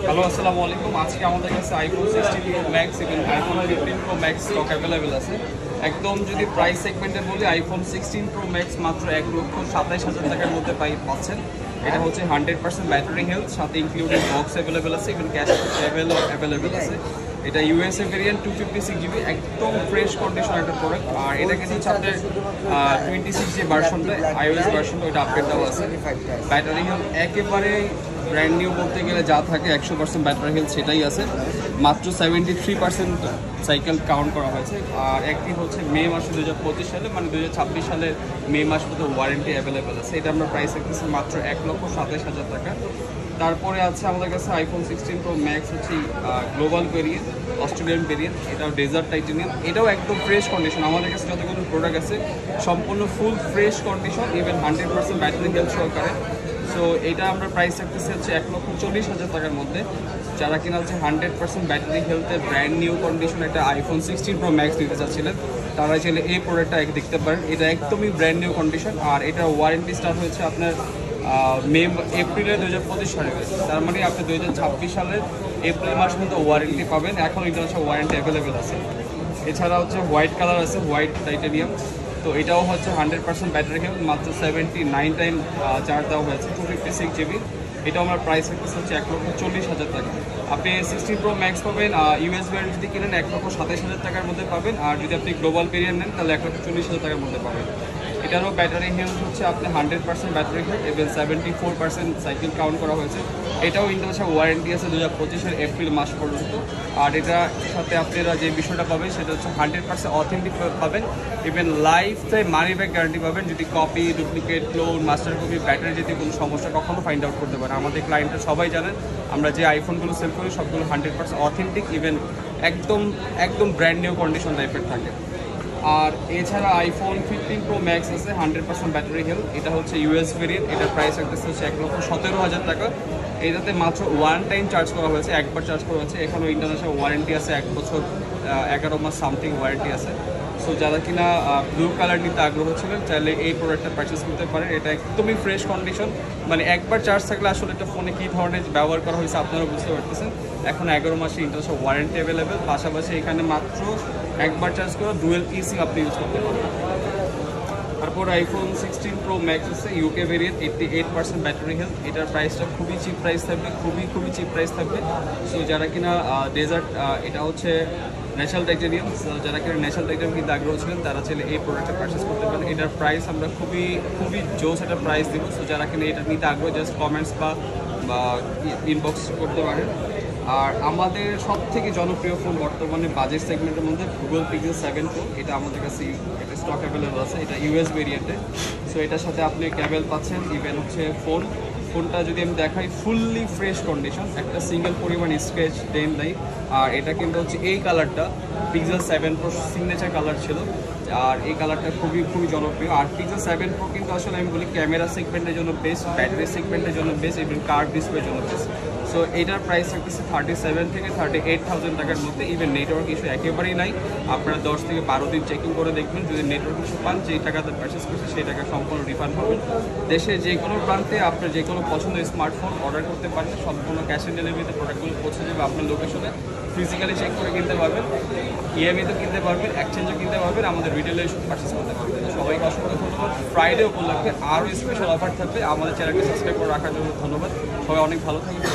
Hello, আসসালামু আলাইকুম। আজকে আমাদের কাছে আইফোন 16 প্রো ম্যাক্স এবং iPhone 15 pro max stock available আছে। একদম যদি প্রাইস সেগমেন্টে বলি, আইফোন 16 প্রো ম্যাক্স মাত্র 1,27,000 টাকার মধ্যে পাচ্ছেন। এটা হচ্ছে 100% ব্যাটারি হেলথ, সাথে ইনক্লুডিং বক্স অ্যাভেলেবেল আছে, ইভেন ক্যাশ অ্যাভেলেবেল আছে। এটা ইউএসএ ভেরিয়েন্ট 256 GB, একদম ফ্রেশ কন্ডিশন একটা প্রোডাক্ট। আর এটা কিন্তু হচ্ছে আপনার 26 যে ভার্সনটা, iOS ভার্সনটা, ওইটা আপডেট দেওয়া আছে। ব্যাটারি হেলথ একেবারে ব্র্যান্ড নিউ বলতে গেলে যা থাকে 100% ব্যাটারি হেলথ সেটাই আছে। মাত্র 73% সাইকেল কাউন্ট করা হয়েছে। আর একটি হচ্ছে মে মাসে 2025 সালে, মানে 2026 সালের মে মাস পর্যন্ত ওয়ারেন্টি অ্যাভেলেবেল আছে। এটা আমরা প্রাইস রাখতেছি মাত্র 1,27,000 টাকা। তারপরে আছে আমাদের কাছে আইফোন 16 প্রো ম্যাক্স হচ্ছে গ্লোবাল ভেরিয়েন্ট, অস্ট্রেলিয়ান ভেরিয়েন্ট। এটাও ডেজার্ট টাইটেনিয়াম, এটাও একদম ফ্রেশ কন্ডিশন। আমাদের কাছে যতগুলো প্রোডাক্ট আছে সম্পূর্ণ full fresh condition, even 100% battery health সহকারে। সো এটা আমরা প্রাইস রাখতেছি হচ্ছে 1,40,000 টাকার মধ্যে। যারা কিনা হচ্ছে 100% ব্যাটারি হেলথের ব্র্যান্ড নিউ কন্ডিশন একটা আইফোন 16 প্রো ম্যাক্স নিতে চাচ্ছিলেন, তারা চাইলে এই প্রোডাক্টটা দেখতে পারেন। এটা একদমই ব্র্যান্ড নিউ কন্ডিশন। আর এটার ওয়ারেন্টি স্টার্ট হয়েছে আপনার এপ্রিলের 2025 সালে হয়েছে। তার মানে আপনি 2026 সালের এপ্রিল মাস পর্যন্ত ওয়ারেন্টি পাবেন। এখন ইন্টারন্যাশনাল ওয়ারেন্টি অ্যাভেলেবেল আছে। এছাড়া হচ্ছে হোয়াইট কালার আছে, হোয়াইট টাইটেনিয়াম। তো এটাও হচ্ছে 100% ব্যাটারি হেলথ, মাত্র 79 টাইম চার্জ দেওয়া হয়েছে, 256 GB। এটাও আমরা প্রাইস রাখতেছি হচ্ছে 1,40,000 টাকা। আপনি 16 প্রো ম্যাক্স পাবেন, ইউএস ভ্যারিয়েন্ট যদি কিনেন 1,27,000 টাকার মধ্যে পাবেন। আর যদি আপনি গ্লোবাল ভেরিয়েন্ট নেন তাহলে 1,40,000 টাকার মধ্যে পাবেন। এটারও ব্যাটারি হেলথ হচ্ছে আপনি 100% ব্যাটারি হেলথ এবং 74% সাইকেল কাউন্ট করা হয়েছে। এটাও ইন্টারন্যাশনাল ওয়ারেন্টি আছে 2025-এর এপ্রিল মাস পর্যন্ত। আর এটার সাথে আপনারা যে বিষয়টা পাবেন সেটা হচ্ছে 100% অথেন্টিক পাবেন, even life time money back guarantee পাবেন। যদি copy, duplicate, clone, master copy, battery যদি কোনো সমস্যা কখনো ফাইন্ড আউট করতে পারেন। আমাদের ক্লায়েন্টরা সবাই জানেন আমরা যে আইফোনগুলো সেল করি সবগুলো 100% অথেন্টিক, ইভেন একদম ব্র্যান্ড নিউ কন্ডিশন টাইপের থাকে। আর এছাড়া আইফোন 15 প্রো ম্যাক্স আছে 100% ব্যাটারি হেলথ। এটা হচ্ছে ইউএস ভেরিয়েন্ট, এটার প্রাইস রাখতেছে হচ্ছে 1,17,000 টাকা। এটাতে মাত্র ওয়ান টাইম চার্জ করা হয়েছে, একবার চার্জ করা হয়েছে। এখানেও ইন্টারন্যাশনাল ওয়ারেন্টি আছে, 1 বছর 11 মাস সামথিং ওয়ারেন্টি আছে। সো যারা কিনা ব্লু কালার নিতে আগ্রহ ছিলেন চাইলে এই প্রোডাক্টটা পারচেস করতে পারেন। এটা একদমই ফ্রেশ কন্ডিশন, মানে একবার চার্জ থাকলে আসলে একটা ফোনে কী ধরনের ব্যবহার করা হয়েছে আপনারা বুঝতে পারতেছেন। এখন 11 মাসে ইন্টারন্যাশনাল ওয়ারেন্টি অ্যাভেলেবেল, পাশাপাশি এখানে মাত্র একবার চার্জ করে ডুয়েল ইসিম আপনি ইউজ করতে পারবেন। তারপর আইফোন 16 প্রো ম্যাক্স আছে ইউকে ভেরিয়েন্ট, 88% ব্যাটারি হেলথ। এটার প্রাইসটা খুবই চিপ প্রাইস থাকবে, খুবই চিপ প্রাইস থাকবে। সো যারা কিনা ডেজার্ট, এটা হচ্ছে ন্যাশনাল টাইটেনিয়াম, যারা কিনা ন্যাশনাল টাইটেনিয়াম কিন্তু আগ্রহ ছিলেন তারা চাইলে এই প্রোডাক্টটা পারচেস করতে পারেন। এটার প্রাইস আমরা খুবই জোস একটা প্রাইস দিব। সো যারা কিনা এটা নিতে আগ্রহ জাস্ট কমেন্টস বা ইনবক্স করতে পারেন। আর আমাদের সব থেকে জনপ্রিয় ফোন বর্তমানে বাজেট সেগমেন্টের মধ্যে গুগল পিক্সেল 7 প্রো, এটা আমাদের কাছে একটা স্টক অ্যাভেলেবল আছে। এটা ইউএস ভেরিয়েন্টে। সো এটার সাথে আপনি ক্যাবেল পাচ্ছেন, ইভেন হচ্ছে ফোনটা যদি আমি দেখাই ফুললি ফ্রেশ কন্ডিশন, একটা সিঙ্গেল পরিমাণ স্ক্র্যাচ ডেন নাই। আর এটা কিন্তু হচ্ছে এই কালারটা পিক্সেল 7 প্রো সিগনেচার কালার ছিল। আর এই কালারটা খুবই জনপ্রিয়। আর পিক্সেল 7 প্রো কিন্তু আসলে আমি বলি ক্যামেরা সেগমেন্টের জন্য বেস্ট, ব্যাটারি সেগমেন্টের জন্য বেস্ট, ইভেন কার্ভ ডিসপ্লের জন্য বেস্ট। সো এটার প্রাইস রাখতেছে 37 থেকে 38,000 টাকার মধ্যে। ইভেন নেটওয়ার্ক ইস্যু একেবারেই নাই। আপনারা 10 থেকে 12 দিন চেকিং করে দেখবেন, যদি নেটওয়ার্ক ইস্যু পান যেই টাকাতে পারচেস করছে সেই টাকা সম্পূর্ণ রিফান্ড পাবেন। দেশের যে কোনো প্রান্তে আপনার যে কোনো পছন্দের স্মার্টফোন অর্ডার করতে পারবেন, সম্পূর্ণ ক্যাশ অন ডেলিভারিতে প্রোডাক্টগুলো পৌঁছে দেবে আপনার লোকেশনে। ফিজিক্যালি চেক করে কিনতে পারবেন, ইএমআইতে কিনতে পারবেন, এক্সচেঞ্জও কিনতে পারবেন, আমাদের রিটেলে পারচেস করতে পারবেন। সবাইকে অসংখ্য ধন্যবাদ। ফ্রাইডে উপলক্ষে আরও স্পেশাল অফার থাকবে। আমাদের চ্যানেলকে সাবস্ক্রাইব করে রাখার জন্য ধন্যবাদ। সবাই অনেক ভালো থাকবে।